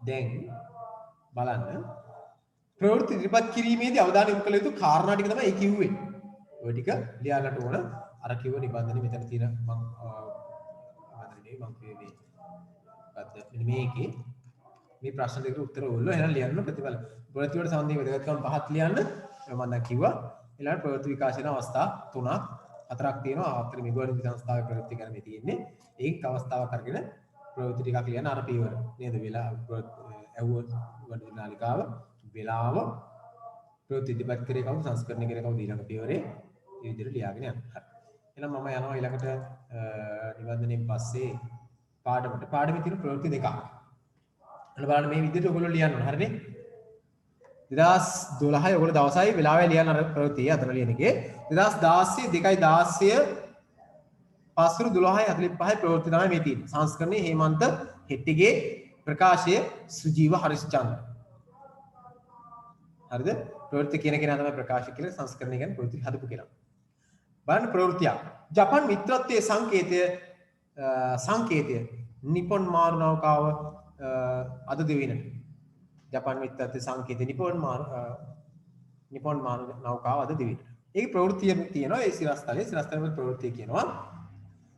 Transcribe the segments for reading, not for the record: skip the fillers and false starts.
දැන් බලන්න ප්‍රවෘත්ති ඉදිරිපත් කිරීමේදී අවධානය යොමු කළ යුතු කාරණා ටික තමයි ඒ කිව්වේ. ඔය ටික ලියන්නට ඕන. අර කිව්ව නිබන්ධනේ මෙතන තියෙන මම කිව්වේ මෙන්න මේකේ මේ ප්‍රශ්න දෙකට උත්තර ඕල්ලෝ එහෙනම් ලියන්න ප්‍රතිඵල. ප්‍රවෘත්ති වලට සම්බන්ධ වැදගත්කම් පහක් ලියන්න. මම දැන් කිව්වා. ඊළඟට ප්‍රවෘත්ති විකාශන අවස්ථා 4ක් තියෙනවා. අතර මෙගොඩ සංස්ථාවේ ප්‍රවෘත්ති කරන්නේ තියෙන්නේ. ඒක අවස්ථාවක් අරගෙන ප්‍රවෘත්ති ටිකක් ලියන්න අර පියවර. නේද? වෙලා ඇවුව වඩ නාලිකාව වෙලාව ප්‍රවෘත්ති ඉදිරිපත් කරේ කවුද සංස්කරණය කරේ කවුද ඊළඟ පියවරේ මේ විදිහට ලියාගෙන යන්න. හරි. එහෙනම් මම යනවා ඊළඟට නිබන්ධනයෙන් පස්සේ පාඩමේ තියෙන ප්‍රවෘත්ති දෙකක්. අන්න බලන්න මේ විදිහට ඔයගොල්ලෝ ලියන්න ඕන. හරිනේ? 2012 ඔයගොල්ලෝ දවසයි වෙලාවයි ලියන්න අර ප්‍රවෘත්තිය අතන ලියන එකේ 2016 2/16 පස්වරු 12:45 ප්‍රවෘත්ති තමයි මේ තියෙන්නේ. සංස්කරණයේ හේමන්ත හෙට්ටිගේ ප්‍රකාශය සුජීව හරිස්චන්ද්‍ර. හරිද? ප්‍රවෘත්ති කියන කෙනා තමයි ප්‍රකාශ කියලා සංස්කරණය කියන්නේ ප්‍රවෘත්ති හදපු කෙනා. බලන්න ප්‍රවෘත්තිය. ජපාන් මිත්‍රත්වයේ සංකේතය නිපොන් මාරු නෞකාව අද දිවිනට. ජපාන් මිත්‍රත්වයේ සංකේතය නිපොන් මාරු නෞකාව අද දිවිනට. ඒකේ ප්‍රවෘත්තිය තියෙනවා ඒ සිරස්තලේ ප්‍රවෘත්තිය කියනවා.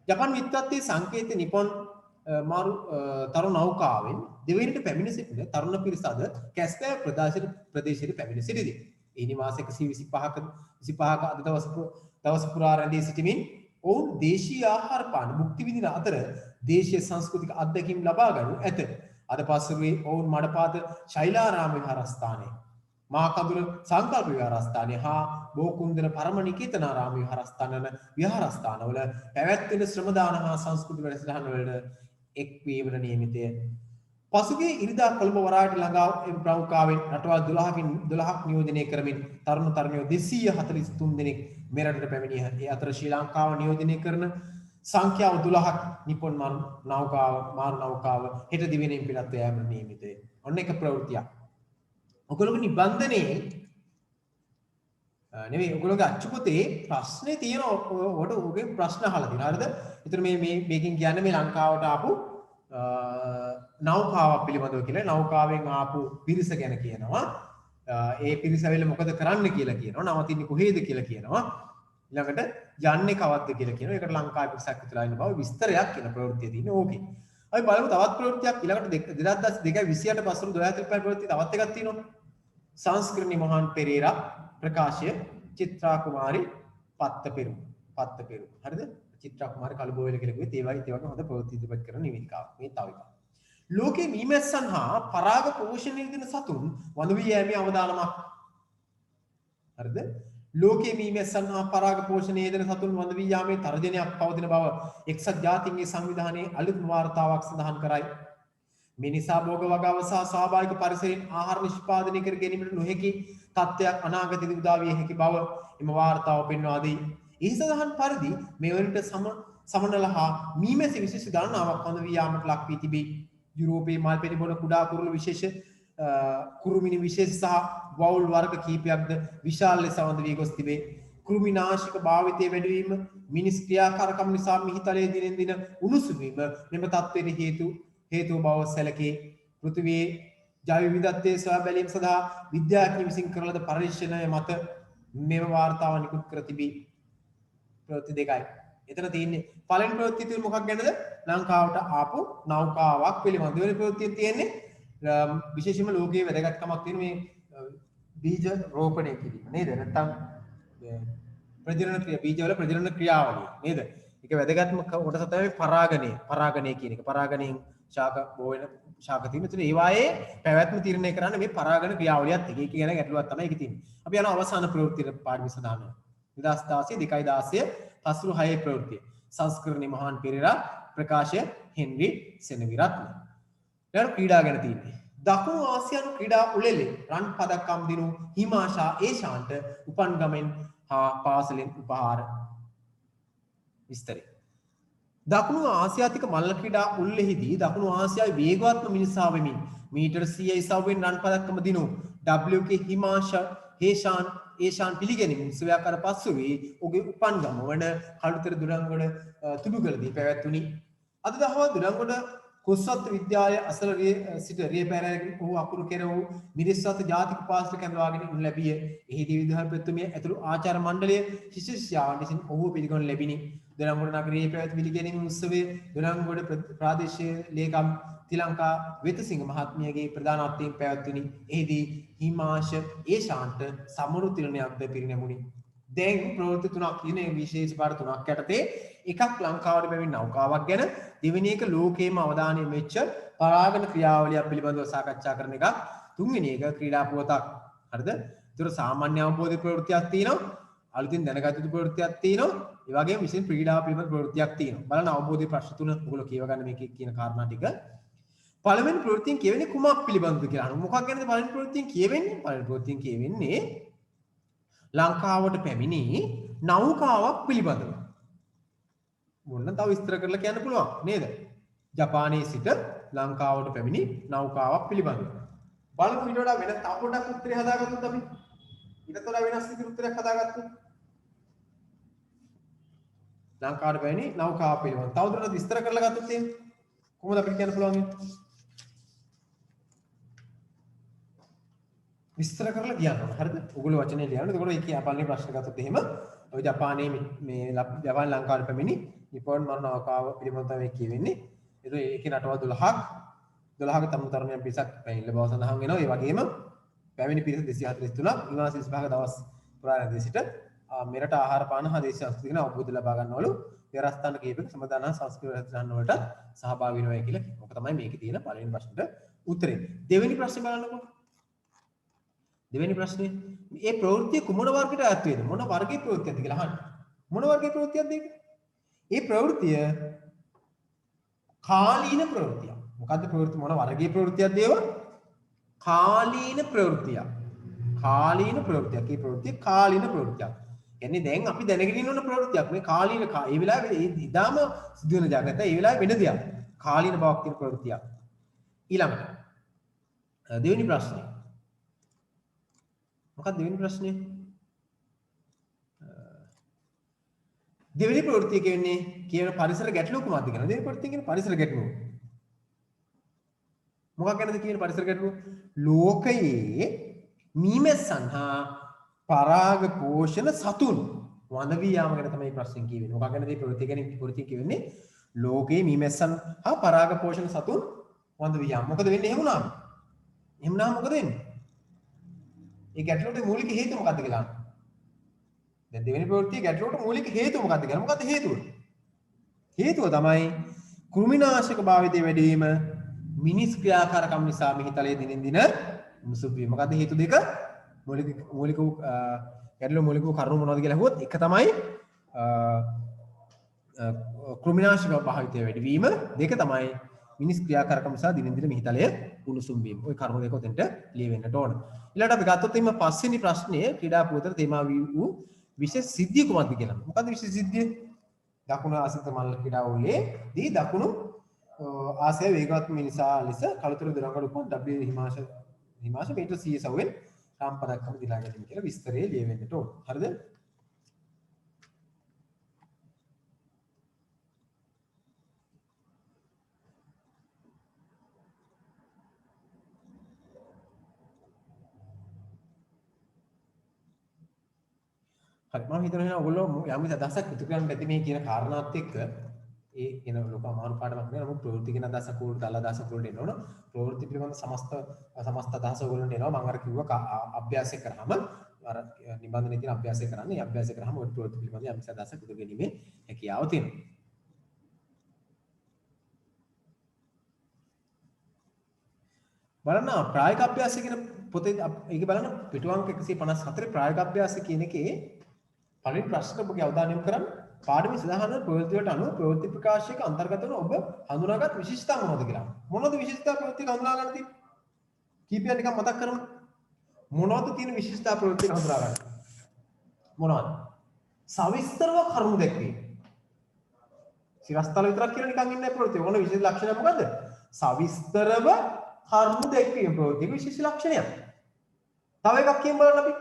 ජපාන් මිත්‍රත්වයේ සංකේතය නිපොන් මාරු තරු නෞකාවෙන් දෙවියන්ට පැමිණ සිටින තරුණ පිරිස අද කැස්පියා ප්‍රදේශයට පැමිණ සිටිදී. ඒ නිවාස 125ක අද දවස පුරා රැඳී සිටිමින් ඔවුන් දේශීය ආහාර පාන භුක්ති විඳින අතර දේශීය සංස්කෘතික අත්දැකීම් ලබා ගනු ඇත. අද පස්වරුවේ ඔවුන් මඩපාත ශෛලාරාම විහාරස්ථානයේ මහා කඳුල සංකල්ප විහාරස්ථානයේ හා බෝකුන්දර පරම නිකේතනාරාම විහාරස්ථාන විහාරස්ථානවල පැවැත්වෙන ශ්‍රම දාන හා සංස්කෘතික වැඩසටහන් වලට එක්වීමට නියමිතය. පසුගිය ඉරිදා කොළඹ වරායට ළඟා ප්‍රමුඛාවෙන් රටවල් 12ක් නියෝජනය කරමින් තරුණ තරුණියෝ 243 දෙනෙක් මෙරටට පැමිණියහ. ඒ අතර ශ්‍රී ලංකාව නියෝජනය කරන සංඛ්‍යාව 12ක් නිපොන් මාරු නෞකාව හෙට දිවෙනින් පිටත් යාමට නියමිතය. ඔන්න එක ප්‍රවෘත්තියක්. ඔයගොල්ලෝගේ නිබන්ධනයේ නෙමෙයි ඔයගොල්ලෝගේ අච්චුපතේ ප්‍රශ්නේ තියෙන ඔයගේ ප්‍රශ්න අහලා තියෙනවා. හරිද? ඒතර මේකෙන් කියන්නේ මේ ලංකාවට ආපු නෞකාවක් පිළිබඳව කියලා නෞකාවෙන් ආපු පිරිස ගැන කියනවා. ඒ පිරිස ඇවිල්ලා මොකද කරන්න කියලා කියනවා. නවතින්නේ කොහේද කියලා කියනවා. ඊළඟට යන්නේ කවද්ද කියලා කියනවා. ඒකට ලංකාවේ පිරිසක් විතරලා ඉන්න බව විස්තරයක් කියන ප්‍රවෘත්තිය තියෙන්නේ ඕකේ. අපි බලමු තවත් ප්‍රවෘත්තියක් ඊළඟට 2022 පස්වරු 12:35 ප්‍රවෘත්තිය තවත් එකක් තියෙනවා. සංස්කෘතික මොහන් පෙරේරා ප්‍රකාශය චිත්‍රා කුමාරි පත්තපෙරු. හරිද? චිත්‍රා කුමාරි කළුබෝවිල කියලා කිව්වේ ඒ වගේ හොඳ ප්‍රවෘත්ති ඉදිරිපත් කරන නිවේදිකාවක්. මේ තව එකක්. ලෝකේ මීමැස්සන් හා පරාග පෝෂණය දෙන සතුන් වඳ වී යෑමේ අවදානමක්. හරිද? ලෝකේ මීමැස්සන් හා පරාග පෝෂණය දෙන සතුන් වඳ වී යාමේ තර්ජනයක් පවතින බව එක්සත් ජාතීන්ගේ සංවිධානයේ අලුත්ම වාර්තාවක් සඳහන් කරයි. මේ නිසා භෝග වගාව සහ ස්වාභාවික පරිසරයෙන් ආහාර නිෂ්පාදනය කර ගැනීමට නොහැකි තත්ත්වයක් අනාගතයේදී උදා විය හැකි බව එම වාර්තාව පෙන්වා දෙයි. ඒ සඳහන් පරිදි මෙවැනිට සමනල හා මීමැසි විශේෂ ගණනාවක් වඳ වී යාමට ලක් වී තිබේ. යුරෝපයේ මල් පෙති බොන කුඩා කුරුළු විශේෂ කුරුමිනි විශේෂ සහ වවුල් වර්ග කීපයක්ද විශාල ලෙස වඳ වී ගොස් තිබේ. කෘමිනාශක භාවිතය වැඩි වීම මිනිස් ක්‍රියාකාරකම් නිසා මිහිතලයේ දිනෙන් දින උණුසුම් වීම මෙම තත්ත්වයට හේතුව බව සැලකේ. පෘථිවියේ ජෛව විවිධත්වයේ සොයා බැලීම සඳහා විද්‍යාඥයන් විසින් කරන ලද පරීක්ෂණය මත මෙම වාර්තාව නිකුත් කර තිබේ. ප්‍රවෘත්ති දෙකයි. එතන තියෙන්නේ පළවෙනි ප්‍රවෘත්තිය තියෙන්නේ මොකක් ගැනද? ලංකාවට ආපු නෞකාවක් පිළිබඳව. දෙවෙනි ප්‍රවෘත්තිය තියෙන්නේ විශේෂයෙන්ම ලෝකයේ වැදගත්කමක් තියෙන මේ බීජ රෝපණය කිරීම නේද? නැත්නම් ප්‍රජනන ක්‍රියා බීජවල ප්‍රජනන ක්‍රියාවලිය නේද? ඒක වැදගත්ම කොටස තමයි පරාගණය කියන එක. පරාගණයෙන් ශාක බෝ වෙන ශාක තියෙන. ඒතන ඒ වායේ පැවැත්ම තීරණය කරන්නේ මේ පරාගණ ක්‍රියාවලියත් එක. ඒක කියන ගැටලුවක් තමයි ඒකේ තියෙන්නේ. අපි යනවා අවසාන ප්‍රවෘත්තියට පාඩම සඳහන්. 2016 2/16 පස්වරු 6 ප්‍රවෘත්තිය. සංස්කරණී මහාන් පෙරේරා ප්‍රකාශය හෙන්රි සෙනවිරත්න. ඊළඟ ක්‍රීඩා ගැන තියෙන්නේ. දකුණු ආසියානු ක්‍රීඩා උළෙලේ රන් පදක්කම් දිනු හිමාෂා ඒෂාන්ට උපන් ගමෙන් හා පාසලෙන් උපහාර විස්තරය. දකුණු ආසියාතික මල්ල ක්‍රීඩා උළෙහිදී දකුණු ආසියාවේ වේගවත්ම මිනිසා වෙමින් මීටර් 100 ඉසව්වෙන් රන් පදක්කම දිනු WK හිමාෂා ඒෂාන් පිළිගැනීම උත්සවයක් කර පසුවේ ඔහුගේ උපන් ගම වන කළුතර දුරංගොඩ තුඩුගලදී පැවැත්වුණි. අද දහවල් දුරංගොඩ කුස්සත් විද්‍යාලය අසල සිට රිය පැරෑගෙන ඔහු අකුරු කෙර වූ මිරිස්සත් ජාතික පාසල කැඳවාගෙන ඉන්න ලැබිය. එහිදී විදුහල්පතිතුමිය ඇතුළු ආචාර්ය මණ්ඩලය ශිෂ්‍ය ශිෂ්‍යාවන් විසින් ඔහුව පිළිගනු ලැබිනි. දොළංගොඩ නගරයේ පැවති පිළිගැනීම් උත්සවයේ දොළංගොඩ ප්‍රාදේශීය ලේකම් තිලංකා වෙතසිංහ මහත්මියගේ ප්‍රධානත්වයෙන් පැවැත්විනි. එහිදී හිමාංශ ඒෂාන්ට සමරු තිලනයක්ද පිරිනැමුණි. දැන් ප්‍රවෘත්ති තුනක් කියන විශේෂ පාඩ තුනක් යටතේ එකක් ලංකාවට පැමිණි නෞකාවක් ගැන, දෙවෙනි එක ලෝකයේම අවධානය වෙච්ච පරාගන ක්‍රියාවලියක් පිළිබඳව සාකච්ඡා කරන එකක්, තුන්වෙනි එක ක්‍රීඩා පුවතක්. හරිද? ඒතර සාමාන්‍ය අවබෝධ ප්‍රවෘත්තියක් තියෙනවා, අලුතින් දැනගත යුතු ප්‍රවෘත්තියක් තියෙනවා, ඒ වගේම විශේෂ ක්‍රීඩා පිළිබඳ ප්‍රවෘත්තියක් තියෙනවා. බලන්න අවබෝධයේ ප්‍රශ්න තුන ඔයගොල්ලෝ කියව ගන්න මේකේ කියන කාරණා ටික. පළවෙනි ප්‍රවෘත්තියෙන් කියවෙන්නේ කුමක් පිළිබඳද කියලා. මොකක් ගැනද පළවෙනි ප්‍රවෘත්තියෙන් කියවෙන්නේ? පළවෙනි ප්‍රවෘත්තියෙන් කියවෙන්නේ ලංකාවට පැමිණි නෞකාවක් පිළිබඳව. මොන්න තව විස්තර කරලා කියන්න පුළුවන් නේද? ජපානයේ සිට ලංකාවට පැමිණි නෞකාවක් පිළිබඳව. බලමු ඊට වඩා වෙන තව පොඩක් උත්තරය හදාගත්තොත් අපි. ඊට වඩා වෙනස් විදිහට උත්තරයක් හදාගත්තොත්. ලංකාවට පැමිණි නෞකාවක් පිළිබඳව. තවදුරටත් විස්තර කරලා ගත්තොත් එහෙනම් කොහොමද අපිට කියන්න පුළුවන්? විස්තර කරලා කියන්න ඕන. හරිද? ඔයගොල්ලෝ වචනේ ලියන්න. එතකොට ඒකේ අපල්නේ ප්‍රශ්න ගත්තොත් එහෙම ඔය ජපානයේ මේ ජපාන ලංකාවට පැමිණි නිපොන් මර නෞකාව පිළිබඳව තමයි කියවෙන්නේ. එතකොට ඒකේ රටවල් 12ක තරුණයන් පිරිසක් පැමිණිලා බව සඳහන් වෙනවා. ඒ වගේම පැමිණි පිරිස 243ක් නිවාස 25ක දවස් පුරාණ දේශයට මෙරට ආහාර පාන හා දේශ සංස්කෘතික ගැන අවබෝධ ලබා ගන්නවලු. විහාරස්ථාන කීපයක සමාදාන සංස්කෘතික රැස්තන් වලට සහභාගී වෙනවා කියලා. ඔක තමයි මේකේ තියෙන පළවෙනි ප්‍රශ්නෙට උත්තරේ. දෙවෙනි ප්‍රශ්නේ බලන්නකෝ. දෙවෙනි ප්‍රශ්නේ මේ ප්‍රවෘත්තිය කුමන වර්ගයට අයත් වේද? මොන වර්ගයේ ප්‍රවෘත්තියක්ද කියලා අහන්න. මොන වර්ගයේ ප්‍රවෘත්තියක්ද ඒක? මේ ප්‍රවෘත්තිය කාලීන ප්‍රවෘත්තියක්. මොකද්ද ප්‍රවෘත්ති මොන වර්ගයේ ප්‍රවෘත්තියක්ද ඒව? කාලීන ප්‍රවෘත්තියක්. කාලීන ප්‍රවෘත්තියක්. මේ ප්‍රවෘත්තිය කාලීන ප්‍රවෘත්තියක්. කියන්නේ දැන් අපි දැනගෙන ඉන්න ප්‍රවෘත්තියක්. මේ කාලීන ඒ වෙලාවේ ඉදාම සිදු වෙන දෙයක් නැත්නම් ඒ වෙලාවේ වෙන දෙයක්. කාලීන බවක් තියෙන ප්‍රවෘත්තියක්. ඊළඟට දෙවෙනි ප්‍රශ්නේ මොකක්ද දෙවෙනි ප්‍රශ්නේ? දෙවෙනි ප්‍රවෘත්තිය කියන්නේ කියන පරිසර ගැටලුව කුමක්ද කියලා. දෙවෙනි ප්‍රවෘත්තිය කියන්නේ පරිසර ගැටලුව. මොකක් ගැනද කියන්නේ පරිසර ගැටලුව? ලෝකයේ මීමැස්සන් හා පරාග පෝෂණ සතුන් වඳ වී යාම ගැන තමයි ප්‍රශ්නේ කියවෙන්නේ. මොකක් ගැනද මේ ප්‍රවෘත්තිය කියන්නේ? ප්‍රවෘත්තිය කියවෙන්නේ ලෝකයේ මීමැස්සන් හා පරාග පෝෂණ සතුන් වඳ වී යාම. මොකද වෙන්නේ එහෙම වුණාම? එහෙම වුණාම මොකද වෙන්නේ? ඒ ගැටලුවට මූලික හේතුව මොකක්ද කියලා අහන්න. දැන් දෙවෙනි ප්‍රවෘත්තියේ ගැටලුවට මූලික හේතුව මොකක්ද කියලා. මොකක්ද හේතුව? හේතුව තමයි කෘමිනාශක භාවිතය වැඩි වීම, මිනිස් ක්‍රියාකාරකම් නිසා මිහිතලයේ දිනින් දින මුසුප් වීම. මොකක්ද හේතු දෙක? මූලික ගැටලුව මූලික කරුණු මොනවද කියලා අහුවොත් එක තමයි කෘමිනාශක භාවිතය වැඩි වීම, දෙක තමයි මිනිස් ක්‍රියාකාරකම් නිසා දිනින් දින මිහිතලය උණුසුම් වීම. ওই කරුණු දෙක උතෙන්ට ලියවෙන්නට ඕන. ඊළඟට අපි ගත්තොත් එimhe පස්වෙනි ප්‍රශ්නය ක්‍රීඩා පුවතට තේමා වූ විශේෂ සිද්ධිය කුමක්ද කියලා. මොකද්ද විශේෂ සිද්ධිය? දකුණු ආසිත මල්ල ක්‍රීඩාවලියේ දී දකුණු ආසියාවේ වේගවත් මිනිසා ලෙස කලතුරු දොරංගඩ උපන් W හිමාංශ මීටර් 100 සවුවෙන් රාම් පදක්කම දිනා ගැනීම කියලා විස්තරය ලියවෙන්නට ඕන. හරිද? හරි මම හිතනවා ඔයගොල්ලෝ යම් අදහසක් ඉදිරි කරන්න ඇති මේ කියන කාරණාත් එක්ක ඒ කියන ලෝක අමාරු පාඩමක් නේ. නමුත් ප්‍රවෘත්ති කියන අදහසක් උඩට දාලා අදහසක් උඩට එන්න ඕන. ප්‍රවෘත්ති පිළිබඳ සමස්ත අදහස ඔයගොල්ලන්ට එනවා. මම අර කිව්වා අභ්‍යාසය කරාම අර නිබන්ධනයේ තියෙන අභ්‍යාසය කරන්නේ. අභ්‍යාසය කරාම ඔය ප්‍රවෘත්ති පිළිබඳ යම් අදහසක් ඉදිරි ගැනීමේ හැකියාව තියෙනවා. බලන්න ප්‍රායෝගික අභ්‍යාසය කියන පොතේ ඒක බලන්න පිටුවංක 154 ප්‍රායෝගික අභ්‍යාසය කියන එකේ පළවෙනි ප්‍රශ්න ඔබගේ අවධානය යොමු කරන්න පාඩමේ සඳහන් ප්‍රවෘත්ති වලට අනුව ප්‍රවෘත්ති ප්‍රකාශයක අන්තර්ගත වන ඔබ හඳුනාගත් විශිෂ්ටතා මොනවද කියලා. මොනවද විශිෂ්ටතා ප්‍රවෘත්තික හඳුනා ගන්න තියෙන්නේ? කීපයක් නිකන් මතක් කරමු. මොනවද තියෙන විශිෂ්ටතා ප්‍රවෘත්තික හඳුනා ගන්න? මොනවද? සවිස්තරව කරුණු දැක්වීම. සිරස්තල විතරක් කියලා නිකන් ඉන්නේ ප්‍රවෘත්ති. ඕන විශේෂ ලක්ෂණය මොකද්ද? සවිස්තරව කරුණු දැක්වීම ප්‍රවෘත්තික විශේෂ ලක්ෂණයක්. තව එකක් කියමු බලන්න අපි.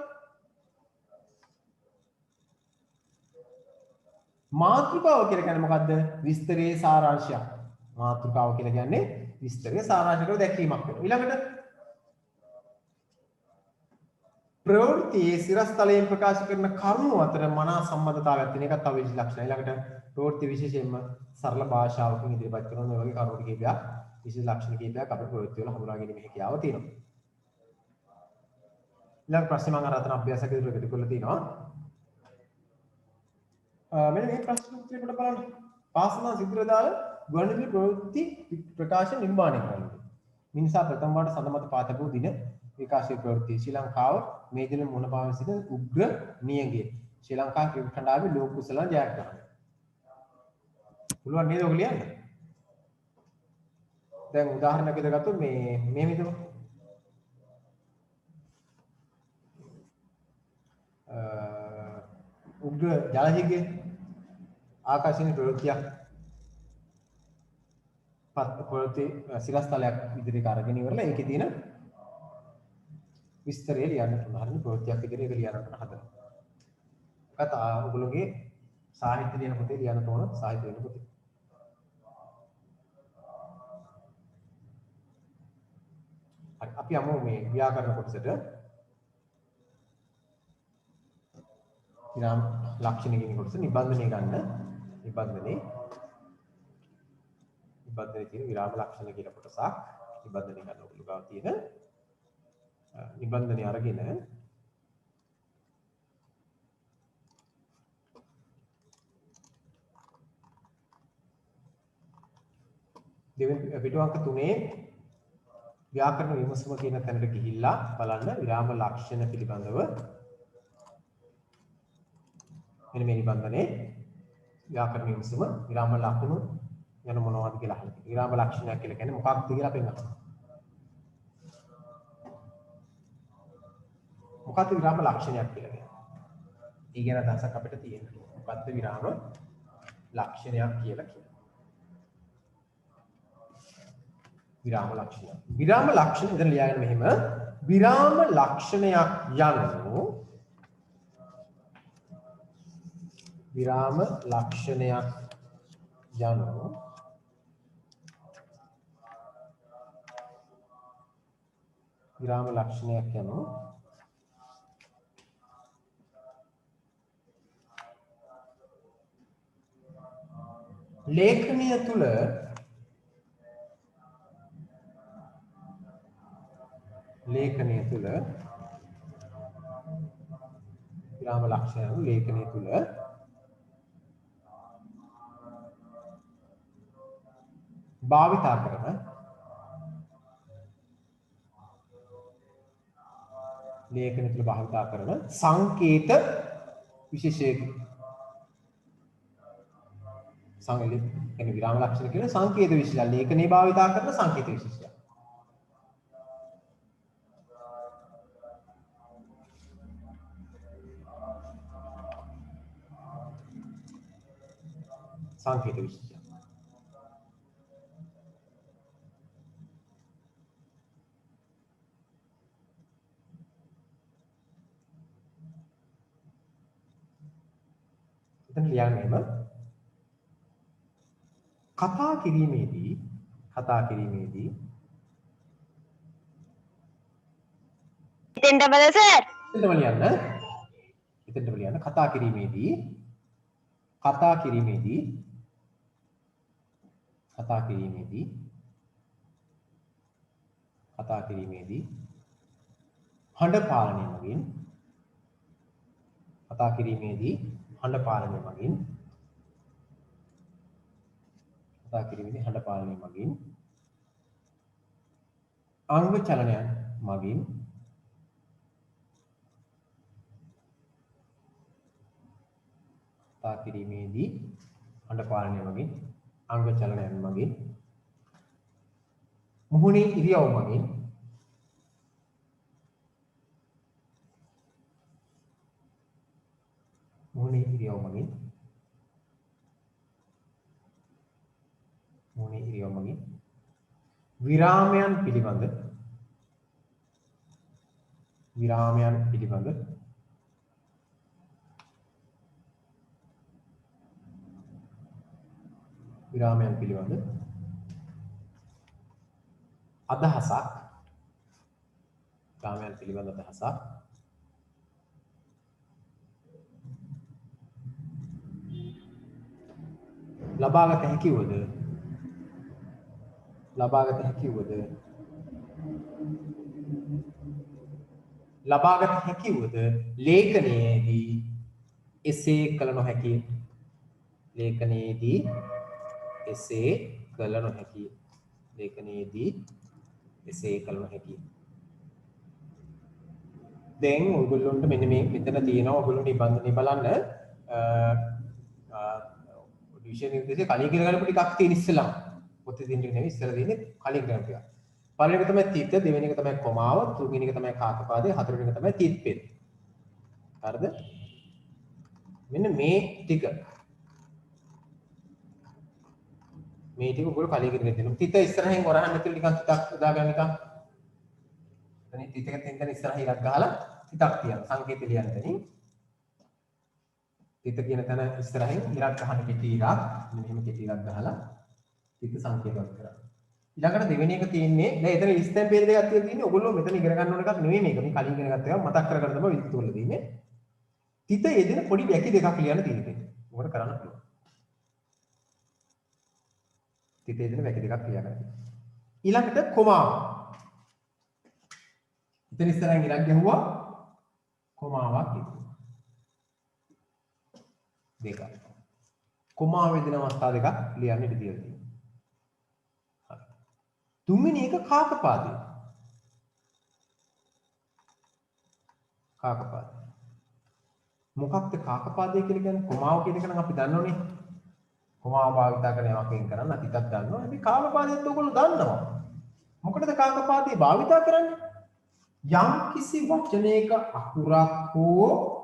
මාතෘකාව කියලා කියන්නේ මොකද්ද? විස්තරයේ සාරාංශයක්. මාතෘකාව කියලා කියන්නේ විස්තරය සාරාංශ කරලා දැක්වීමක් වෙනවා. ඊළඟට ප්‍රවෘත්තියේ සිරස්තලයෙන් ප්‍රකාශ කරන කරුණු අතර මනා සම්බන්ධතාවයක් තියෙන එකත් තව විශේෂ ලක්ෂණයි. ඊළඟට ප්‍රවෘත්ති විශේෂයෙන්ම සරල භාෂාවකින් ඉදිරිපත් කරන මේ වගේ කරුණු කීපයක් විශේෂ ලක්ෂණ කීපයක් අපේ ප්‍රවෘත්ති වල හඳුනා ගැනීමේ හැකියාව තියෙනවා. ඊළඟ ප්‍රශ්නේ මම අර අතන අභ්‍යාසක ඉදිරියට කරලා තිනවා. මෙන්න මේ ප්‍රශ්න උත්තරේ පොඩ්ඩක් බලන්න. පාසල සිදුර දාල ගුවන්විදුලි ප්‍රවෘත්ති ප්‍රකාශන නිර්මාණය කරනවා. මිනිසා ප්‍රථම වාට සඳමත පාතපු දින විකාශය ප්‍රවෘත්ති ශ්‍රී ලංකාව මේ දින මුහුණ පාවන සිට උග්‍ර නියඟේ ශ්‍රී ලංකා ක්‍රිකට් කණ්ඩායමේ ලෝක කුසල ජයග්‍රහණය. පුළුවන් නේද ඔක ලියන්න? දැන් උදාහරණයක් විදිහට ගත්තොත් මේ හිතමු. උග්‍ර ජලහිගේ ආකාශීය ප්‍රවෘත්තියක් ප්‍රවෘත්ති සිරස්තලයක් ඉදිරියට අරගෙන ඉවරලා ඒකේ තියෙන විස්තරය ලියන්න උදාහරණ ප්‍රවෘත්තියක් ඉදිරියට ලියන්න හදනවා. කතා ඔයගොල්ලෝගේ සාහිත්‍ය ලියන පොතේ ලියන්න තෝරන සාහිත්‍ය ලියන පොතේ. අපි යමු මේ ව්‍යාකරණ කොටසට. විරාම ලක්ෂණ කියන කොටස නිබන්ධනය ගන්න. නිබන්ධනයේ තියෙන විරාම ලක්ෂණ කියන කොටසක් නිබන්ධනය ගන්න ඔයගොල්ලෝ ගාව තියෙන නිබන්ධනය අරගෙන දෙවෙනි පිටු අංක 3 ව්‍යාකරණ විමසුම කියන තැනට ගිහිල්ලා බලන්න විරාම ලක්ෂණ පිළිබඳව මෙන්න මේ නිබන්ධනේ ව්‍යාකරණ විමසුම විරාම ලක්ෂණ යන මොනවද කියලා අහලා තියෙනවා. විරාම ලක්ෂණයක් කියලා කියන්නේ මොකක්ද කියලා අපි අහනවා. මොකක්ද විරාම ලක්ෂණයක් කියලා කියන්නේ? ඒ ගැන අදහසක් අපිට තියෙනවා. මොකක්ද විරාම ලක්ෂණයක් කියලා කියන්නේ? විරාම ලක්ෂණයක්. විරාම ලක්ෂණ ඉතින් ලියාගෙන මෙහෙම විරාම ලක්ෂණයක් යනු විරාම ලක්ෂණයක් යනු විරාම ලක්ෂණයක් යනු ලේඛනය තුල විරාම ලක්ෂණ යනු ලේඛනය තුල භාවිතා කරන ලේඛන තුල භාවිතා කරන සංකේත විශේෂයකි. සංකේත කියන්නේ විරාම ලක්ෂණ කියන සංකේත විශේෂය. ලේඛනේ භාවිතා කරන සංකේත විශේෂය. සංකේත විශේෂය. එතන ලියන්නේම කතා කිරීමේදී එතෙන්ටම සර් එතෙන්ටම ලියන්න කතා කිරීමේදී හඬ පාලනය මගින් අංග චලනයන් මගින් මුහුණේ ඉරියව් මගින් විරාමයන් පිළිබඳ අදහසක් කාමයන් පිළිබඳ අදහසක් ලබාගත හැකිවද ලේඛනයේදී එසේ කළ නොහැකි දැන් ඔයගොල්ලන්ට මෙන්න මේ මෙතන තියෙනවා ඔයගොල්ලෝ නිබන්ධනය බලන්න ඩිවිෂන් නිර්දේශය කලින් ඉගෙන ගන්න ටිකක් තියෙන ඉස්සෙල්ලා පොතේ තියෙන ටික නෙවෙයි ඉස්සෙල්ලා තියෙන්නේ කලින් ගන්න ටික. පළවෙනි එක තමයි තිත, දෙවෙනි එක තමයි කොමාව, තුන්වෙනි එක තමයි කාකපාදේ, හතරවෙනි එක තමයි තිත්පෙත්. හරිද? මෙන්න මේ ටික ඔයගොල්ලෝ කලින් ඉගෙන ගන්න. තිත ඉස්සරහින් වරහන් ඇතුළේ නිකන් තිතක් දාගන්න නිකන්. එතන තිත එක තෙන් ඉස්සරහින් ඉරක් ගහලා තිතක් තියනවා. සංකේතය ලියන්න දෙනින්. තිත කියන තැන ඉස්සරහින් ඉරක් ගහන කෙටි ඉරක් මෙහෙම කෙටි ඉරක් ගහලා තිත සංකේතවත් කරනවා. ඊළඟට දෙවෙනි එක තියෙන්නේ දැන් එතන ඉස්තැම් පේන දෙකක් තියෙන්නේ ඔයගොල්ලෝ මෙතන ඉගෙන ගන්න ඕන එකක් නෙවෙයි මේක. මේ කලින් ඉගෙන ගත්ත ඒවා මතක් කරගන්න තමයි විස්තර වල තියෙන්නේ. තිත යෙදෙන පොඩි වැකි දෙකක් ලියන්න තියෙන්නේ. ඔකට කරන්න පුළුවන්. තිත යෙදෙන වැකි දෙකක් ලියන්න. ඊළඟට කොමාව. එතන ඉස්සරහින් ඉරක් ගැහුවා කොමාවක් තිබුණා. දෙකක්. කොමාව යෙදෙන අවස්ථා දෙකක් ලියන්න ඉඩ තියලා තියෙනවා. තුන්වෙනි එක කාකපාදේ. මොකක්ද කාකපාදේ කියලා කියන්නේ? කොමාව කියන එක නම් අපි දන්නවනේ. කොමාව භාවිත කරන යමක් වෙන් කරන්න අපි ටිකක් දන්නවා. අපි කාකපාදේත් ඔයගොල්ලෝ දන්නවා. මොකටද කාකපාදේ භාවිත කරන්නේ? යම් කිසි වචනයක අකුරක් හෝ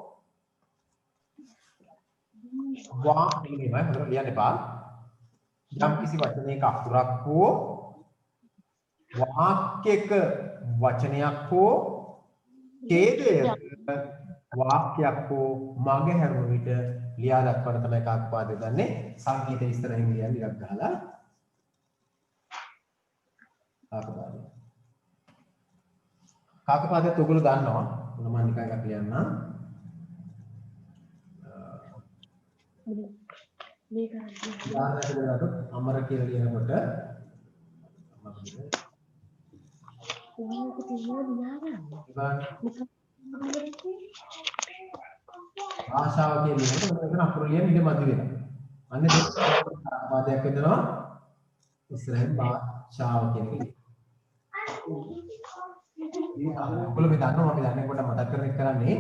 වාක්‍යයක හොඳට ලියන්න එපා. යම් කිසි වචනයක අකුරක් හෝ වාක්‍යයක වචනයක් හෝ ඡේදයක වාක්‍යයක් හෝ මගහැරුණු විට ලියා දක්වන්න තමයි කාකපාදේ දන්නේ. සංකේත ඉස්සරහින් ලියන්න ඉරක් ගහලා කාකපාදේ ඔයගොල්ලෝ දන්නවා. මම නිකන් එකක් ලියන්නම්. අමර කියලා ලියනකොට ආශාව කියන්නේ මෙතන අකුරු ලියන්න ඉඩ මදි වෙනවා. අන්න ඒක වාදයක් වෙනවා. ඉස්සරහින් භාෂාව කියන්නේ. මේ අකුරු මේ දන්නවා අපි දන්නේ කොට මතක් කරන්නේ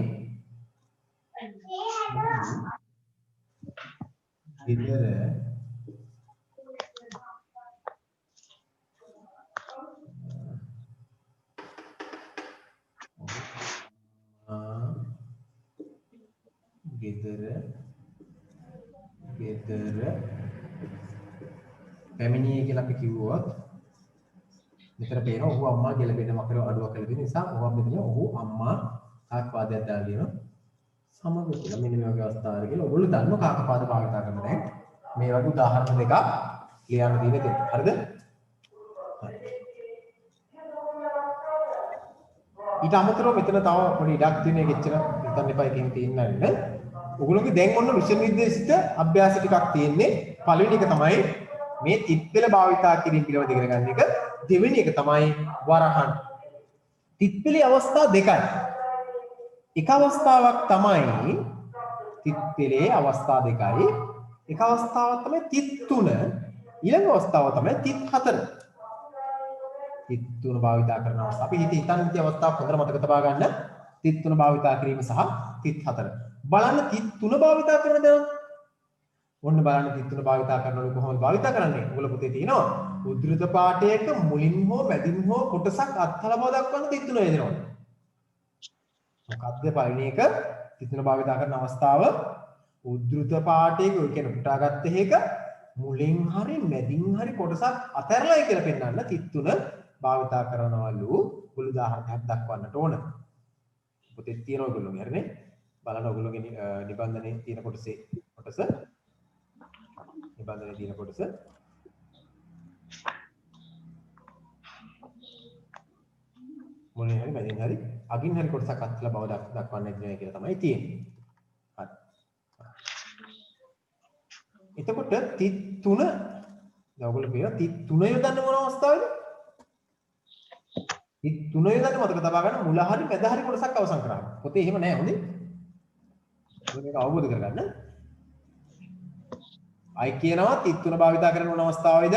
ගෙදර පැමිණියේ කියලා අපි කිව්වොත් මෙතන පේනවා ඔහු අම්මා කියලා පේන මකර අඩුවක් කියලා තියෙන නිසා ඔහු මෙතන ඔහු අම්මා කාකපාදයක් දාලා කියනවා සමග කියලා මෙන්න මේ වගේ අවස්ථාවල කියලා ඔයගොල්ලෝ දන්නවා කාකපාද භාවිත කරන දැන් මේ වගේ උදාහරණ දෙකක් ලියන්න තියෙන්නේ හරිද? ඊට අමතරව මෙතන තව පොඩි ඉඩක් තියෙන එක එච්චර හිතන්න එපා එකකින් තියෙන්නේ නැහැ. ඔයගොල්ලෝගේ දැන් ඔන්න විෂය නිර්දේශිත අභ්‍යාස ටිකක් තියෙන්නේ. පළවෙනි එක තමයි මේ තිත්පෙළ භාවිතා කිරීම පිළිබඳව ඉගෙන ගන්න එක. දෙවෙනි එක තමයි වරහන්. තිත්පෙළේ අවස්ථා දෙකයි. එක අවස්ථාවක් තමයි තිත්පෙළේ අවස්ථා දෙකයි. එක අවස්ථාවක් තමයි තිත් තුන. ඊළඟ අවස්ථාව තමයි තිත් හතර. තිත් තුන භාවිතා කරන අවස්ථාව. අපි හිතන්නේ අවස්ථාව හොඳට මතක තබා ගන්න. තිත් තුන භාවිතා කිරීම සහ තිත් හතර. බලන්න තිත් තුන භාවිතා කරන දේ. ඔන්න බලන්න තිත් තුන භාවිතා කරනකොට කොහොමද භාවිතා කරන්නේ? ඔයගොල්ලෝ පොතේ තියෙනවා. උද්දෘත පාඨයක මුලින් හෝ මැදින් හෝ කොටසක් අත්හල බව දක්වන්න තිත් තුන යොදනවා. මොකක්ද පළවෙනි එක තිත් තුන භාවිතා කරන අවස්ථාව උද්දෘත පාඨයක ඔය කියන පුටාගත්ත එක මුලින් හරි මැදින් හරි කොටසක් අතහැරලායි කියලා පෙන්නන්න තිත් තුන භාවිතා කරනවලු. පුළු උදාහරණයක් දක්වන්නට ඕන. පොතේ තියෙන ඔයගොල්ලෝගේ හරිනේ. බලන්න ඔයගොල්ලෝගේ නිබන්ධනයේ තියෙන කොටස නිබන්ධනයේ තියෙන කොටස මුලින් හරි මැදින් හරි අගින් හරි කොටසක් අත්හලා බව දක්වන්න ඉන්නේ කියලා තමයි තියෙන්නේ. හරි. එතකොට තිත් 3 දැන් ඔයගොල්ලෝ කියනවා තිත් 3 යොදන්නේ මොන අවස්ථාවේද? තිත් 3 යොදන්නේ මතක තබා ගන්න මුල හරි මැද හරි කොටසක් අවසන් කරාම. පොතේ එහෙම නැහැ හොඳේ. මේක අවබෝධ කරගන්න. අය කියනවා තිත් 3 භාවිතා කරන මොන අවස්ථාවේද?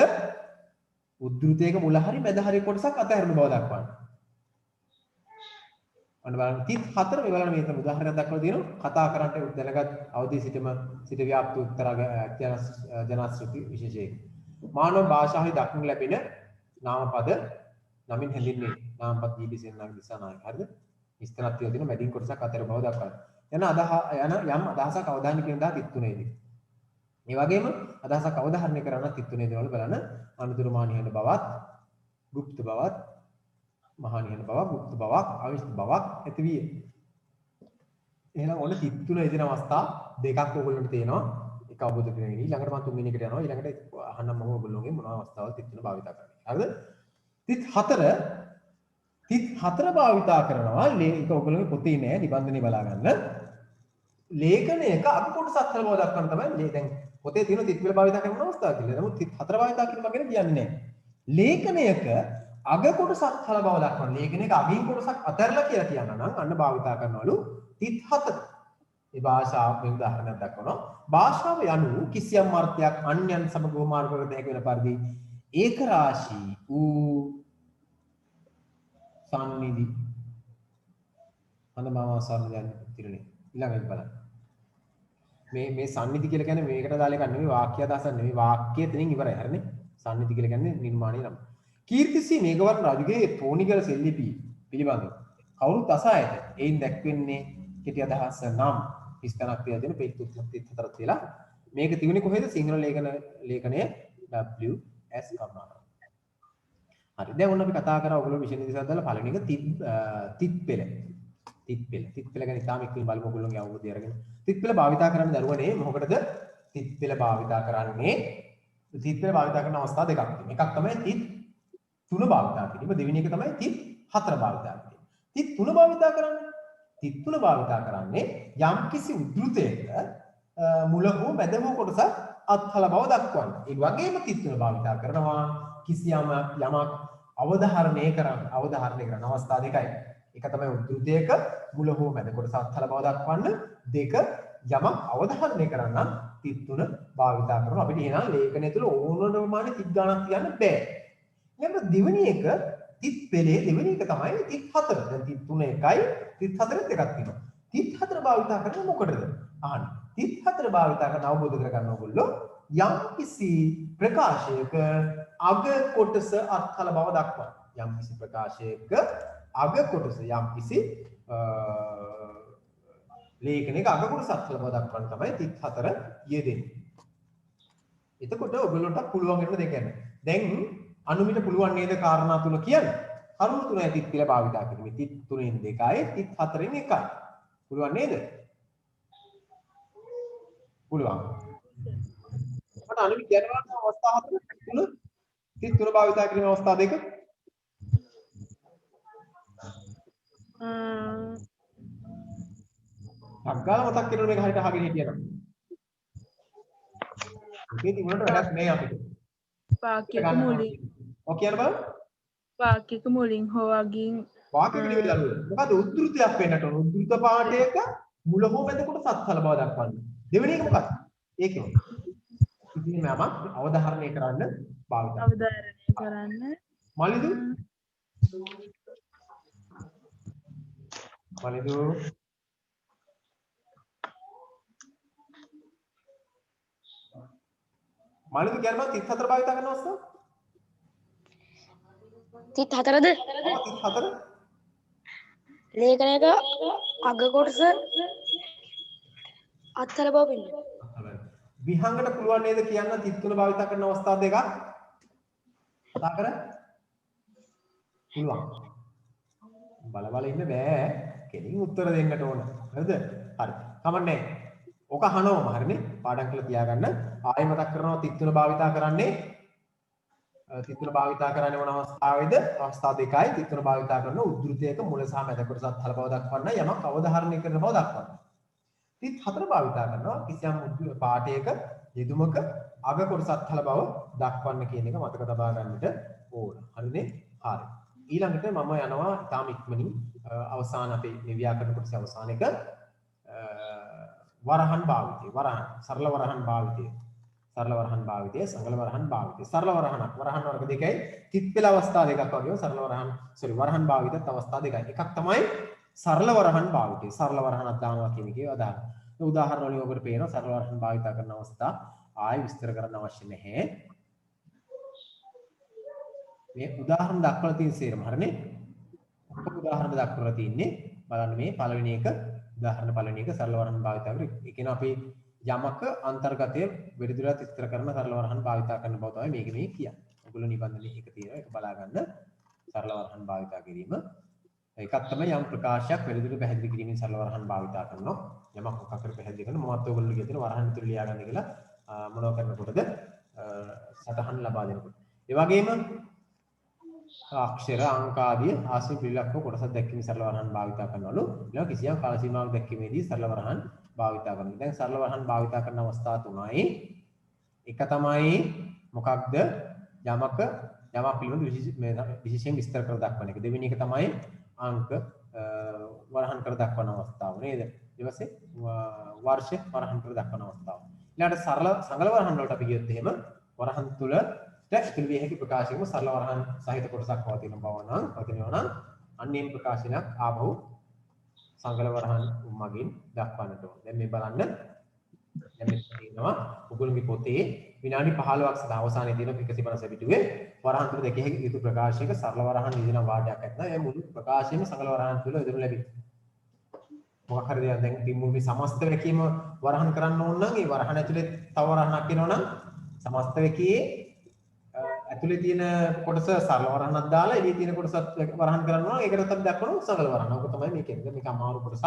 උද්ෘතයක මුල හරි මැද හරි කොටසක් අතහැරන බව දක්වන්න. අන්න බලන්න තිත් 4 මේ බලන්න මේක උදාහරණයක් දක්වලා තියෙනවා. කතා කරන්නට දැනගත් අවදි සිටම සිට ව්‍යාප්ත උත්තර ජනශ්‍රුති විශේෂයෙන්. මානව භාෂාවේ දක්නට ලැබෙන නාමපද නමින් හැඳින්වේ. නාමපද දීපිසෙන් නම් දිසානායක. හරිද? විස්තරات තියෙන දින මැදින් කොටසක් අතහැර බව දක්වන්න. යන යම් අදහසක් අවධානය කියන දා තිත් 3ේදී. මේ වගේම අදහසක් අවධාරණය කරන තිත් 3ේදී වල බලන්න අනුතුරු මානිහන බවත්, গুপ্ত බවත්, මහානිහන බවක්, গুপ্ত බවක්, අවිෂ්ඨ බවක් ඇති විය. එහෙනම් ඔන්න තිත් 3 එදින අවස්ථා දෙකක් ඔයගොල්ලන්ට තියෙනවා. එක අවබෝධ කරගෙන ඊළඟට මම තුන්වෙනි එකට යනවා. ඊළඟට අහන්නම් මම ඔයගොල්ලෝගෙන් මොනවා අවස්ථාවල් තිත් 3 භාවිත කරන්නේ. හරිද? තිත් 4 භාවිතා කරනවා. ඒක ඔයගොල්ලෝගේ පොතේ නෑ. නිබන්ධනේ බලා ගන්න. ලේඛනයක අග කොටස අත්හල බව දක්වන්න තමයි දැන් පොතේ තියෙන තිත් වල භාවිතා කරන අවස්ථාව කියලා. නමුත් තිත් 4 භාවිතා කිරීම ගැන කියන්නේ නැහැ. ලේඛනයක අග කොටස අත්හල බව දක්වන්න. ලේඛනයක අගින් කොටසක් අතහැරලා කියලා කියනවා නම් අන්න භාවිතා කරනවලු තිත් 4. මේ භාෂාවෙන් උදාහරණයක් දක්වනවා. භාෂාව යනු කිසියම් අර්ථයක් අන්‍යයන් සමග උපමාන කරගත හැකි වෙන පරිදි ඒක රාශී වූ සම්නිදි අන්න මාව සම්නිදන් තිරනේ ඊළඟට බලන්න. මේ සම්නිදි කියලා කියන්නේ මේකට දාලා එකක් නෙමෙයි වාක්‍ය අදහසක් නෙමෙයි වාක්‍යය එතනින් ඉවරයි හරිනේ. සම්නිදි කියලා කියන්නේ නිර්මාණයේ නම. කීර්තිසී මේඝවර්ණ රජුගේ තෝනිගල සෙල්ලිපි පිළිබඳව කවුරුත් අසා ඇත. එයින් දැක්වෙන්නේ කෙටි අදහස නම් 30ක් තියලා දෙන පේජ් 34 තියලා මේක තිබුණේ කොහෙද? සිංහල ලේඛනයේ WS කරුණාකරන්. හරි. දැන් ඔන්න අපි කතා කරා ඔයගොල්ලෝ විෂය නිදසක් දාලා පළවෙනි එක තිත් පෙළ. තිත් පෙළ ගැන ඉතාම ඉක්මනින් බලමු ඔයගොල්ලෝගේ අවබෝධය අරගෙන. තිත් පෙළ භාවිතා කරන්න දරුවනේ මොකටද? තිත් පෙළ භාවිතා කරන්නේ තිත් පෙළ භාවිතා කරන අවස්ථා දෙකක් තියෙනවා. එකක් තමයි තිත් 3 භාවිතා කිරීම. දෙවෙනි එක තමයි තිත් 4 භාවිතා කිරීම. තිත් 3 භාවිතා කරන්නේ තිත් 3 භාවිතා කරන්නේ යම්කිසි උද්ෘතයක මුල හෝ මැද හෝ කොටස අත්හල බව දක්වන්න. ඒ වගේම තිත් 3 භාවිතා කරනවා කිසියම් යමක් අවධාරණය කරන අවස්ථා දෙකයි. එක තමයි උද්ෘතයක මුල හෝ මැද කොටස අත්හල බව දක්වන්න. දෙක යමක් අවධාරණය කරන්න තිත් 3 භාවිතා කරනවා. අපිට එහෙනම් ලේඛනය තුළ ඕනම ප්‍රමාණය තිත් ගණන් තියන්න බෑ. ඊළඟ දෙවෙනි එක තිත් පෙළේ දෙවෙනි එක තමයි තිත් 4. දැන් තිත් 3 එකයි තිත් 4ත් එකක් තියෙනවා. තිත් 4 භාවිතා කරන්නේ මොකටද? අහන්න. තිත් 4 භාවිතා කරන අවබෝධ කරගන්න ඕගොල්ලෝ යම් කිසි ප්‍රකාශයක අග කොටස අත්හල බව දක්වන. යම් කිසි ප්‍රකාශයක අග කොටස යම් කිසි ලේඛනයක අග කොටස අත්හල බව දක්වන්න තමයි තිත් 4 යෙදෙන්නේ. එතකොට ඔයගොල්ලන්ට පුළුවන් වෙන දෙයක් ගන්න. දැන් අනුමිට පුළුවන් නේද කාරණා තුන කියන්න? කරුණු තුනයි තිත් කියලා භාවිතා කරන්නේ. තිත් 3න් 2යි තිත් 4න් 1යි. පුළුවන් නේද? පුළුවන්. මට අනුමිට කියනවා අවස්ථා 4 තිත් 3 භාවිතා කිරීම අවස්ථා දෙක. අග්ගාල මතක් කරන මේක හරියට අහගෙන හිටියනම්. මේක තිබුණාට වැඩක් නෑ අපිට. වාක්‍යක මුලින් ඔය කියන බලන්න. වාක්‍යක මුලින් හෝ අගින් වාක්‍යක නෙවෙයි දරුවෝ. මොකද උද්ෘතයක් වෙන්නට ඕන. උද්ෘත පාඨයක මුල හෝ මැද කොටස අත්හල බව දක්වන්න. දෙවෙනි එක මොකක්ද? ඒකේ. ඉතින් මම අවධාරණය කරන්න භාවිත කරනවා. අවධාරණය කරන්න. මලිදු කියන්නේ තිත් 4 භාවිත කරන අවස්ථාව? තිත් 4ද? තිත් 4 ලේඛනයක අග කොටස අත්හල බව පෙන්වනවා. විහංගට පුළුවන් නේද කියන්න තිත් 3 භාවිත කරන අවස්ථා දෙකක්? කතා කර පුළුවන්. බල ඉන්න බෑ. කෙලින් උත්තර දෙන්නට ඕන. හරිද? හරි. කමන්නේ. ඔක අහනවම හරිනේ. පාඩම් කරලා තියාගන්න. ආයෙ මතක් කරනවා තිත් 3 භාවිත කරන්නේ තිත්තුන භාවිතා කරන්නේ මොන අවස්ථාවේද? අවස්ථා දෙකයි. තිත්තුන භාවිතා කරන උද්ෘතයක මුල සහ මැද කොටසත් හල බව දක්වන්න යමක් අවධාරණය කරන බව දක්වන්න. තිත් හතර භාවිතා කරනවා කිසියම් පාඨයක යෙදුමක අග කොටසත් හල බව දක්වන්න කියන එක මතක තබා ගන්නට ඕන. හරිනේ? හරි. ඊළඟට මම යනවා ඊටාම ඉක්මනින් අවසාන අපේ මේ ව්‍යාකරණ කොටසේ අවසාන එක වරහන් භාවිතය. වරහන් සරල වරහන් භාවිතය. සරල වරහන් භාවිතය, සංගල වරහන් භාවිතය. සරල වරහනක් වරහන් වර්ග දෙකයි තිත් පෙළ අවස්ථා දෙකක් වගේම සරල වරහන් භාවිතත් අවස්ථා දෙකයි. එකක් තමයි සරල වරහන් භාවිතය. සරල වරහනක් දානවා කියන එකේ අදහස. ඒ උදාහරණ වලින් ඔබට පේනවා සරල වරහන් භාවිතා කරන අවස්ථා ආයෙ විස්තර කරන්න අවශ්‍ය නැහැ. මේ උදාහරණ දක්වලා තියෙන සේරම හරිනේ. ඔක්කොම උදාහරණ දක්වලා තියෙන්නේ බලන්න මේ පළවෙනි එක උදාහරණ පළවෙනි එක සරල වරහන් භාවිතා කරන. ඒ කියන්නේ අපි යමක අන්තර්ගතය වැඩිදුරටත් විස්තර කරන සරල වරහන් භාවිතා කරන බව තමයි මේක මේ කියන්නේ. ඔයගොල්ලෝ නිබන්ධනයේ එක තියෙනවා ඒක බලා ගන්න. සරල වරහන් භාවිතා කිරීම. ඒකක් තමයි යම් ප්‍රකාශයක් වැඩිදුරට පැහැදිලි කිරීමෙන් සරල වරහන් භාවිතා කරනවා. යමක් මොකක් කර පැහැදිලි කරන මොනවද ඔයගොල්ලෝ කියන වරහන් විතර ලියා ගන්න කියලා මොනව කරනකොටද සටහන් ලබා දෙනකොට. ඒ වගේම අක්ෂර අංක ආදී ආශ්‍රිත පිළිලක්ෂ කොටසක් දැක්වීම සරල වරහන් භාවිතා කරනවලු. ඊළඟ කිසියම් කාල සීමාවක් දැක්වීමේදී සරල වරහන් භාවිතා කරනවා. දැන් සරල වරහන් භාවිතා කරන අවස්ථා තුනයි. එක තමයි මොකක්ද? යමක පිළිබඳ විශේෂයෙන් විස්තර කර දක්වන එක. දෙවෙනි එක තමයි අංක වරහන් කර දක්වන අවස්ථාව නේද? ඊට පස්සේ වර්ෂ වරහන් කර දක්වන අවස්ථාව. ඊළඟට සරල සංගල වරහන් වලට අපි ගියොත් එහෙම වරහන් තුල ඇතුළු විය හැකි ප්‍රකාශයක සරල වරහන් සහිත කොටසක් පවතින බව නම් අන්නේම ප්‍රකාශනයක් ආපහු සංගල වරහන් මගින් දක්වන්නට ඕන. දැන් මේ බලන්න. දැන් මේ තියෙනවා ඔයගොල්ලෝගේ පොතේ විනාඩි 15ක් සඳහා අවසානයේ තියෙන 150 පිටුවේ වරහන් තුල දෙකේ යුතු ප්‍රකාශයක සරල වරහන් නිදින වාඩයක් ඇත්නම් ඒ මුළු ප්‍රකාශයම සංගල වරහන් තුල යොදනු ලැබේ. මොකක් හරි දෙයක් දැන් මුළු මේ සමස්ත වැකීම වරහන් කරන්න ඕන නම් ඒ වරහන් ඇතුලේ තව වරහනක් එනවා නම් සමස්ත වැකී ඇතුලේ තියෙන කොටස සරල වරහනක් දාලා එළියේ තියෙන කොටසත් වරහන් කරනවා ඒකට තමයි දක්වන සංගල වරහන. ඔක තමයි මේ කියන්නේ. මේක අමාරු කොටසක්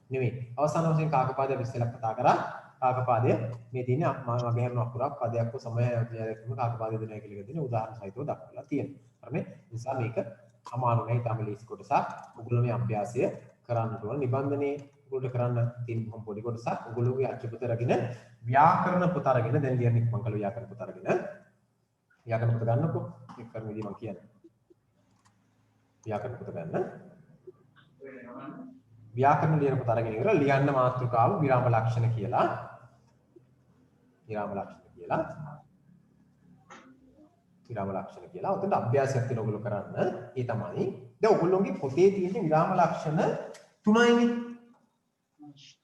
නෙවෙයි. අවසාන වශයෙන් කාකපාදය විශ්ලේෂණය කතා කරා. කාකපාදය මේ තියෙන මගේ හැම අකුරක් පදයක් හෝ සමය දැක්වීම කාකපාදය දෙනවා කියලා කියන උදාහරණ සහිතව දක්වලා තියෙනවා. හරිනේ. නිසා මේක අමාරු නෑ. ඊටම ලේසි කොටසක්. ඔයගොල්ලෝ මේ අභ්‍යාසය කරන්න ඕන. නිබන්ධනයේ ඔයගොල්ලෝ කරන්න තියෙන බොහොම පොඩි කොටසක්. ඔයගොල්ලෝගේ අච්චු පොත අරගෙන ව්‍යාකරණ පොත අරගෙන දැන් ලියන්නේ මම කළු ව්‍යාකරණ පොත අරගෙන ව්‍යාකරණ පොත ගන්නකො. ඒක කරන විදිහ මම කියන්නේ. ව්‍යාකරණ පොත ගන්න. ව්‍යාකරණ ලියන පොත අරගෙන ඉවර ලියන්න මාතෘකාව විරාම ලක්ෂණ කියලා. විරාම ලක්ෂණ කියලා. ඔතන අභ්‍යාසයක් තියෙන ඔයගොල්ලෝ කරන්න. ඒ තමයි. දැන් ඔයගොල්ලෝගේ පොතේ තියෙන විරාම ලක්ෂණ 3යිනේ.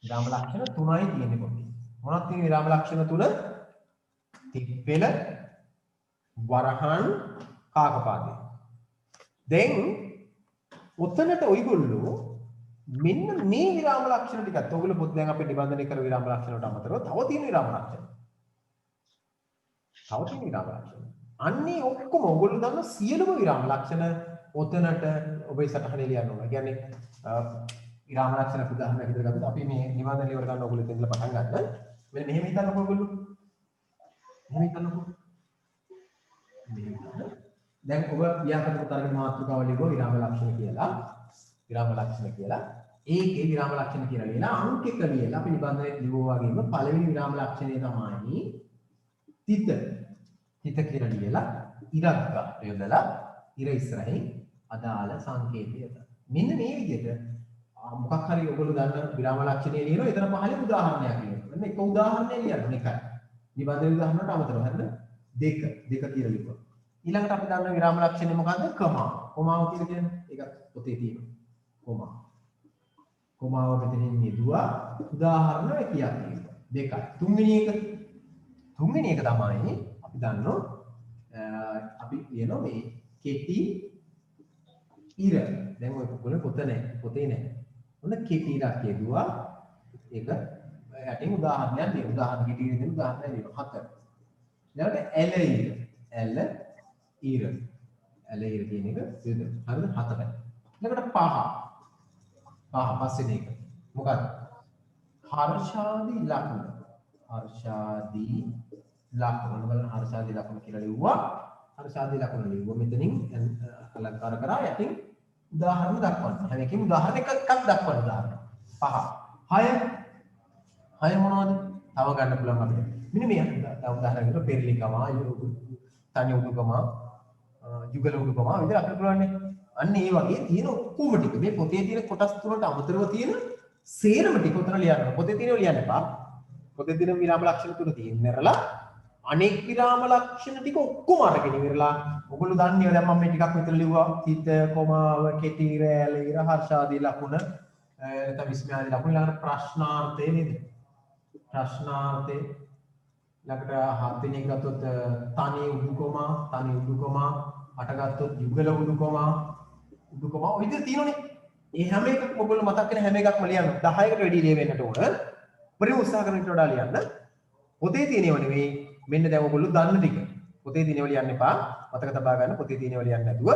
විරාම ලක්ෂණ 3යි තියෙන්නේ පොතේ. මොනවද තියෙන විරාම ලක්ෂණ 3? තිප්පෙළ වරහන් කාකපාදය. දැන් ඔතනට ඔයගොල්ලෝ මෙන්න මේ විරාම ලක්ෂණ ටිකත් ඔයගොල්ලෝ පොත් දැන් අපේ නිබන්ධනය කර විරාම ලක්ෂණ වලට අමතරව තව තියෙන විරාම ලක්ෂණ. අන්නේ ඔක්කොම ඔයගොල්ලෝ දන්න සියලුම විරාම ලක්ෂණ ඔතනට ඔබේ සටහනේ ලියන්න ඕන. කියන්නේ විරාම ලක්ෂණ උදාහරණයක් විදිහට ගත්තොත් අපි මේ නිබන්ධනය ඉවර ගන්න ඔයගොල්ලෝ ඉතින් පටන් ගන්න. මෙන්න මෙහෙම හිතන්නකෝ ඔයගොල්ලෝ. මෙහෙම හිතන්නකෝ. දැන් ඔබ ව්‍යාකරණ පුතාගේ මාතෘකාව ලියුවා විරාම ලක්ෂණ කියලා. විරාම ලක්ෂණ කියලා. ඒකේ විරාම ලක්ෂණ කියලා ලියලා අංක එක ලියලා අපි නිබන්ධනයේ ලියුවා වගේම පළවෙනි විරාම ලක්ෂණය තමයි තිත. තිත කියලා ලියලා ඉරක් ගන්න යොදලා ඉර ඉස්සරහින් අදාළ සංකේතය දාන්න. මෙන්න මේ විදිහට මොකක් හරි ඔයගොල්ලෝ දන්න විරාම ලක්ෂණය ලියනවා. එතන පහලින් උදාහරණයක් ලියනවා. මෙන්න එක උදාහරණයක් ලියන්න එකයි. නිබන්ධන උදාහරණයට අමතරව හරිද? දෙක කියලා ලියනවා. ඊළඟට අපි දන්න විරාම ලක්ෂණය මොකද්ද? කොමා. කොමාව කියලා කියන්නේ ඒක පොතේ තියෙනවා. කොමාව මෙතනින් යෙදුවා උදාහරණ 1ක් තියෙනවා. දෙකයි. තුන්වෙනි එක තමයි අපි දන්නෝ අපි කියනවා මේ කෙටි ඉර. දැන් ඔය පොතේ නැහැ. ඔන්න කෙටි ඉරක් යෙදුවා. ඒක යටින් උදාහරණයක් දෙන්න. උදාහරණ කෙටි ඉර දෙන්න උදාහරණයක් දෙන්න. 4. ඊළඟට ඇල ඉර කියන එක යොදන්න. හරිද? 4යි. ඊළඟට පහ පස්සේ එක. මොකක්ද? හර්ෂාදී ලකුණ. හර්ෂාදී ලකුණ කියලා ලිව්වා. හර්ෂාදී ලකුණ ලියුවා මෙතනින් අලංකාර කරා යටින් උදාහරණ දක්වන්න. හැම එකෙම උදාහරණ එකක් දක්වන්න උදාහරණ. 5 6 මොනවද? තව ගන්න පුළුවන් අපිට. මෙන්න මේ උදාහරණයකට පෙරලිකම, තනි උඩුකම, යුගල උඩුකම විතර අපිට පුළුවන්නේ. අන්න ඒ වගේ තියෙන ඔක්කොම ටික මේ පොතේ තියෙන කොටස් තුනට අමතරව තියෙන සේරම ටික උතන ලියන්න. පොතේ තියෙනව ලියන්න එපා. පොතේ තියෙන විරාම ලක්ෂණ තුන තියෙන්නරලා අනෙක් විරාම ලක්ෂණ ටික ඔක්කොම අරගෙන ඉවරලා ඔයගොල්ලෝ දන්නේ දැන් මම මේ ටිකක් විතර ලිව්වා. තිත, කොමාව, කෙටි, රැළ, ඉර, හර්ෂාදී ලකුණ, නැත්නම් විස්මයාදී ලකුණ ළඟට ප්‍රශ්නාර්ථය නේද? ප්‍රශ්නාර්ථය ළඟට හත් වෙනි එක ගත්තොත් තනි උඩුකම අට ගත්තොත් යුගල උඩුකම ඔය විදිහට තියෙනනේ. ඒ හැම එකක්ම ඔයගොල්ලෝ මතක් කරගෙන හැම එකක්ම ලියන්න. 10කට වැඩි ලියවෙන්නට ඕන. පරිම උත්සාහ කරන විට වඩා ලියන්න. පොතේ තියෙනව නෙවෙයි. මෙන්න දැන් ඔයගොල්ලෝ දන්න ටික. පොතේ තියෙනව ලියන්න එපා. මතක තබා ගන්න. පොතේ තියෙනව ලියන්න නැතුව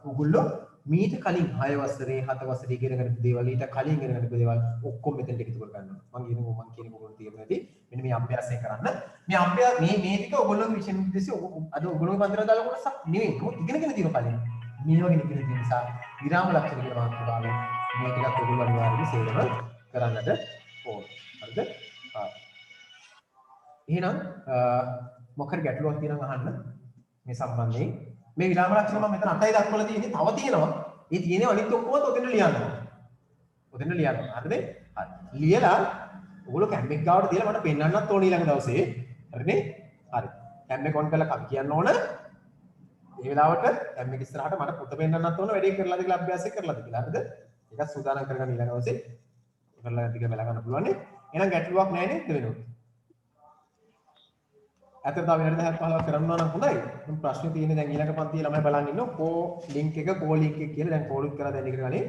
ඔයගොල්ලෝ මීට කලින් 6 වසරේ 7 වසරේ ඉගෙන ගන්න දේවල් ඊට කලින් ඉගෙන ගන්න දේවල් ඔක්කොම මෙතෙන්ට එකතු කර ගන්නවා. මම කියන ඔයගොල්ලෝ තේරුම් නැති. මෙන්න මේ අභ්‍යාසය කරන්න. මේ ටික ඔයගොල්ලෝ විෂය නිර්දේශය අද ඔයගොල්ලෝ පන්තිවල දාලා කොටසක් නෙවෙයි. ඉගෙනගෙන තියෙන කලින්. මේ වගේ ඉගෙන ගන්න නිසා විරාම ලක්ෂණ කියලා මාතෘකාවෙන් මේ ටිකත් ඔයගොල්ලෝ අනිවාර්යයෙන් සේවන කරන්නට ඕන. හරිද? එහෙනම් මොකක්ද ගැටලුවක් තියෙනවා අහන්න මේ සම්බන්ධයෙන්. මේ විරාම ලක්ෂණ මම මෙතන 8යි දක්වලා තියෙන්නේ. තව තියෙනවා. ඒ තියෙන්නේ අනිත් ඔක්කොම ඔතන ලියන්න. හරිද? හරි. ලියලා ඔයගොල්ලෝ කැම් එක ගාවට තියලා මට පෙන්වන්නත් ඕන ඊළඟ දවසේ. හරිනේ? හරි. කැම් එක ඔන් කරලා කවි කියන්න ඕන. ඒ වෙලාවට කැම් එක ඉස්සරහට මට පොත පෙන්වන්නත් ඕන වැඩේ කරලාද කියලා අභ්‍යාසය කරලාද කියලා. හරිද? ඒකත් සූදානම් කරගන්න ඊළඟ දවසේ. කරලා ටික බලා ගන්න පුළුවන් නේ. එහෙනම් ගැටලුවක් නැහැ නේද වෙනොත්? ඇත්තටම තව විනාඩි 10ක් 15ක් කරනවා නම් හොඳයි. මම ප්‍රශ්නේ තියෙන්නේ දැන් ඊළඟ පන්තියේ ළමයි බලන් ඉන්නවා. කෝ ලින්ක් එක කියලා දැන් කෝලුත් කරලා දැන් ඉගෙන ගන්නේ.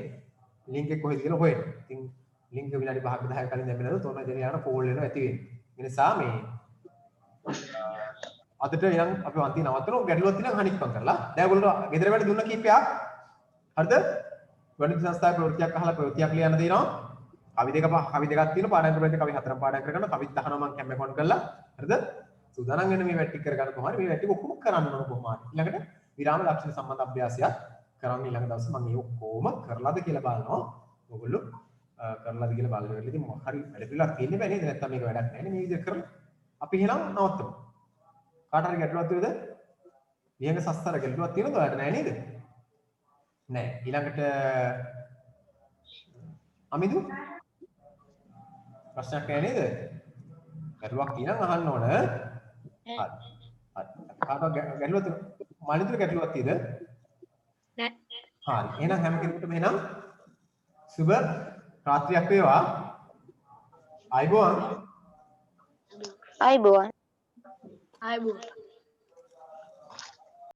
ලින්ක් එක කොහෙද කියලා හොයන්න. ඉතින් ලින්ක් එක විනාඩි 5ක 10ක කලින් දැම්මම තෝරන දෙන යන කෝල් වෙනවා ඇති වෙන්නේ. ඒ නිසා මේ අදට ඉතින් අපි පන්තිය නවත්තනවා. ගැටලුවක් තියෙනවා අහනික්පන් කරලා. දැන් ඔයගොල්ලෝ ගෙදර වැඩ දුන්න කීපයක්. හරිද? ගණිත සංස්ථාවේ ප්‍රවෘත්තියක් අහලා ප්‍රවෘත්තියක් ලියන්න දෙනවා. කවි දෙකක් තියෙනවා. පාඩම් ක්‍රමයක කවි 4ක් පාඩම් කරගන්න. කවි 19 මම කැම් එකවුන්ට් කරලා. හරිද? සූදානම් වෙන මේ වැටි කරගන්න කොහොමද මේ වැටි ඔක්කොම කරන්න ඕන කොහොමද ඊළඟට විරාම ලක්ෂණ සම්බන්ධ අභ්‍යාසයක් කරන්න ඊළඟ දවසේ මම මේ ඔක්කොම කරලාද කියලා බලනවා ඔයගොල්ලෝ කරලාද කියලා බලන වෙලාවේදී ඉතින් මොකක් හරි වැඩ පිළිවෙලක් තියෙන්න බෑ නේද නැත්නම් මේක වැඩක් නැහැ නේ මේ විදිහට කරලා අපි එහෙනම් නවත්තමු කාට හරි ගැටලුවක් තියෙනවද විහංග සස්තර ගැටලුවක් තියෙනවද ඔයාලට නැහැ නේද නැහැ ඊළඟට අමිදු ප්‍රශ්නයක් නැහැ නේද ගැටලුවක් තියෙනම් අහන්න ඕන හරි. කාටවත් ගැටලුවක් මාළිතුර ගැටලුවක් තියෙද? නෑ. හරි. එහෙනම් හැම කෙනෙකුටම එහෙනම් සුබ රාත්‍රියක් වේවා. ආයිබෝවන්. ආයිබෝවන්. ආයුබෝවන්.